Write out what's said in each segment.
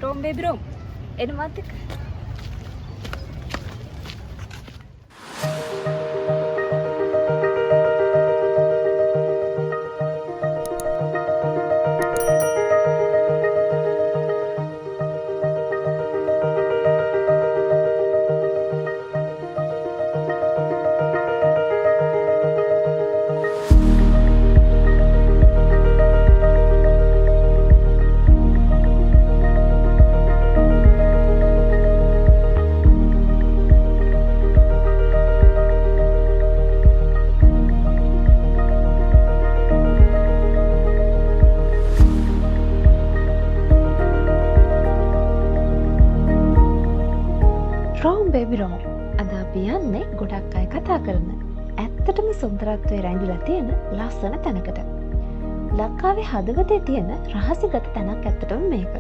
Rom baby Rom. එනවත් එක්ක. අද අපි යන්නේ ගොඩක් අය කතා කරන ඇත්තටම සුන්දරත්වයේ රැඳිලා තියෙන ලස්සන තැනකට. ලංකාවේ හදවතේ තියෙන රහසිගත තැනක් ඇත්තටම මේක.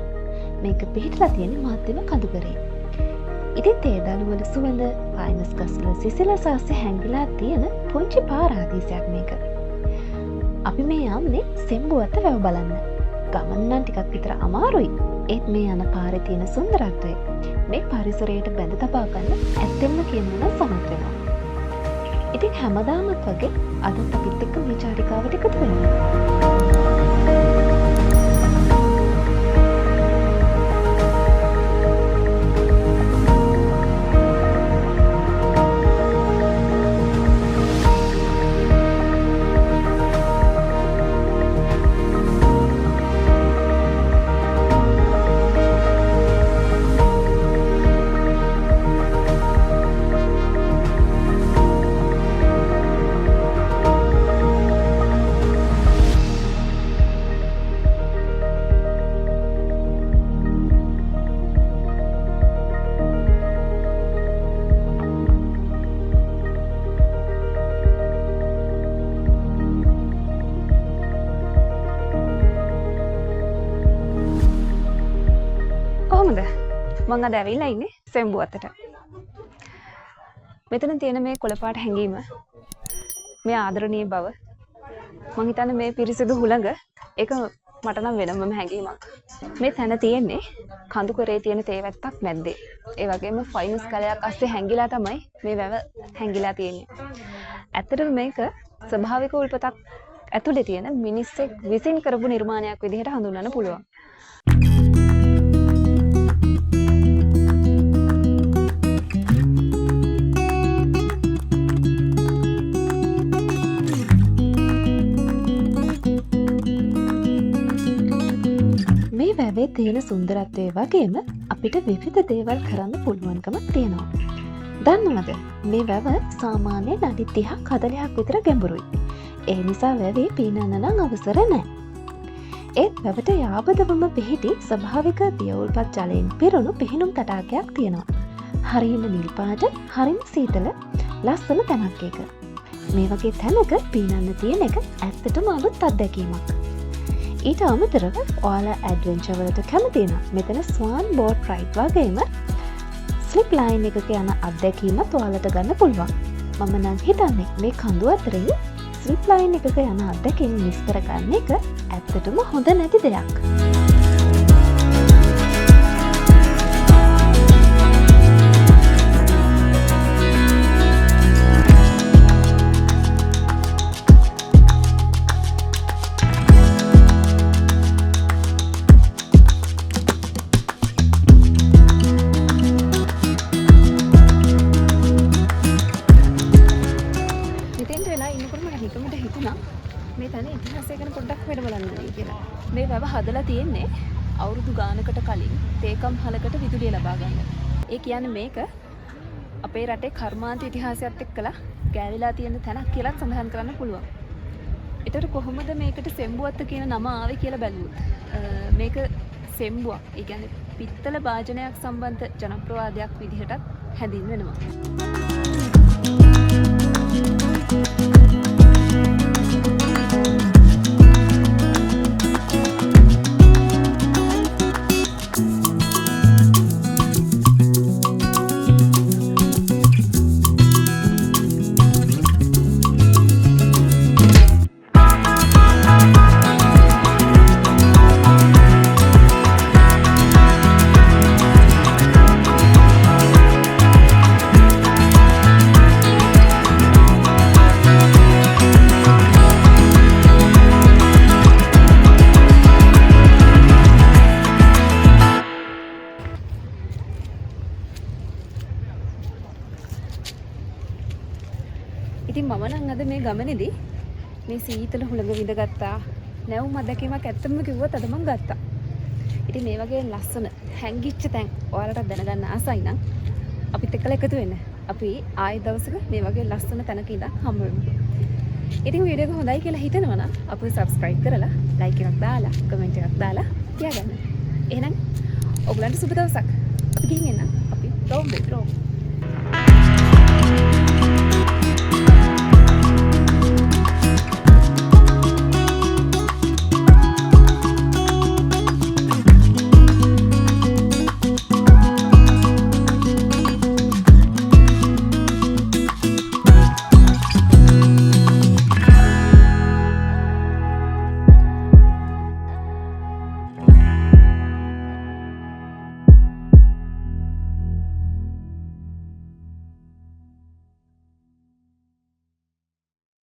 මේක පිහිටලා තියෙන මධ්‍යම කඳුකරේ. ඉතින් තේ දළු වල සුවඳ, පයින්ස් ගස්වල සිසිලස ආසේ හැංගිලා තියෙන පුංචි පාරාදීසයක් මේක. අපි මේ යන්නේ සෙම්බුවත්ත වැව බලන්න. ගමන නම් ටිකක් විතර අමාරුයි. ඒත් මේ යන පාරේ තියෙන සුන්දරත්වය මේ පරිසරයට බැඳ තබා ගන්න ඇත්තෙන්ම කියනවා සමත් වෙනවා. ඉතින් හැමදාමත් වගේ අදත් අපිත් එක්ක මේ චාරිකාවට එකතු වෙනවා. මං අද ඇවිල්ලා ඉන්නේ සෙම්බුවත්තට. මෙතන තියෙන මේ කොළපාට හැංගීම, මේ ආදරණීය බව, මං හිතන්නේ මේ පිරිසිදු හුළඟ ඒක මට නම් වෙනමම හැඟීමක්. මේ තැන තියෙන්නේ කඳුකරේ තියෙන තේවැත්තක් මැද්දේ. ඒ වගේම ෆයිනස් කලයක් අස්සේ හැංගිලා තමයි මේ වැව හැංගිලා තියෙන්නේ. ඇත්තටම මේක ස්වභාවික උල්පතක් ඇතුලේ තියෙන මිනිස්සෙක් විසින් කරපු නිර්මාණයක් විදිහට හඳුන්වන්න පුළුවන්. වැවේ තියෙන සුන්දරත්වය වගේම අපිට විවිධ දේවල් කරන්න පුළුවන්කමක් තියෙනවා. දන්නවද මේ වැව සාමාන්‍යයෙන් අඩි 30ක් 40ක් විතර ගැඹුරුයි. ඒ නිසා වැවේ පීනන්න නම් අවසර නැහැ. ඒත් වැවට යාබදවම පිහිටි ස්වභාවික දියවුල්පත් ජලයෙන් පිරුණු පිහිනුම් තටාකයක් තියෙනවා. හරිම නිල් පාට, හරිම සීතල, ලස්සන තැනක් ඒක. මේ වගේ තැනක පීනන්න තියෙන එක ඇත්තටම අලුත් අත්දැකීමක්. ඊට අමතරව ඔයාලා ඇඩ්වෙන්චර් වලට කැමති නම් මෙතන ස්වාන් බෝට් රයිඩ් වගේම ස්ලිප් ලයින් එකක යන අත්දැකීමත් ඔයාලට ගන්න පුළුවන්. මම නම් හිතන්නේ මේ කඳු අතරින් ස්ලිප් ලයින් එකක යන අත්දැකීම් මිස් කරගන්න එක ඇත්තටම හොඳ නැති දෙයක්. මේ තැන ඉතිහාසය ගැන පොඩ්ඩක් වැඩ බලන්න කියලා. මේ වැව හදලා තියෙන්නේ අවුරුදු ගානකට කලින් තේකම් හලකට විදුලිය ලබා ගන්න. ඒ කියන්නේ මේක අපේ රටේ කර්මාන්ත ඉතිහාසයත් එක්කලා ගෑවිලා තියෙන තැනක් කියලා සඳහන් කරන්න පුළුවන්. ඒතර කොහොමද මේකට සෙම්බුවත්ත කියන නම ආවේ කියලා බැලුවොත් මේක සෙම්බුවක්. ඒ කියන්නේ පිත්තල වාදනයක් සම්බන්ධ ජනප්‍රවාදයක් විදිහටත් හැඳින්වෙනවා. මේ ගමනේදී මේ සීතල හුළඟ විඳගත්තා. නැවුම් අත්දැකීමක් ඇත්තම කිව්වොත් අද මම ගත්තා. ඉතින් මේ වගේ ලස්සන හැංගිච්ච තැන් ඔයාලට දැනගන්න ආසයි නම් අපිත් එක්කලා එකතු වෙන්න. අපි ආයෙ දවසක මේ වගේ ලස්සන තැනක ඉඳන් හම්බ වෙමු. ඉතින් වීඩියෝ එක හොඳයි කියලා හිතෙනවා නම් අපිව subscribe කරලා like එකක් දාලා comment එකක් දාලා තියාගන්න. එහෙනම් ඔයගලන්ට සුබ දවසක්. අපි ගිහින් එන්න. අපි රෝම්.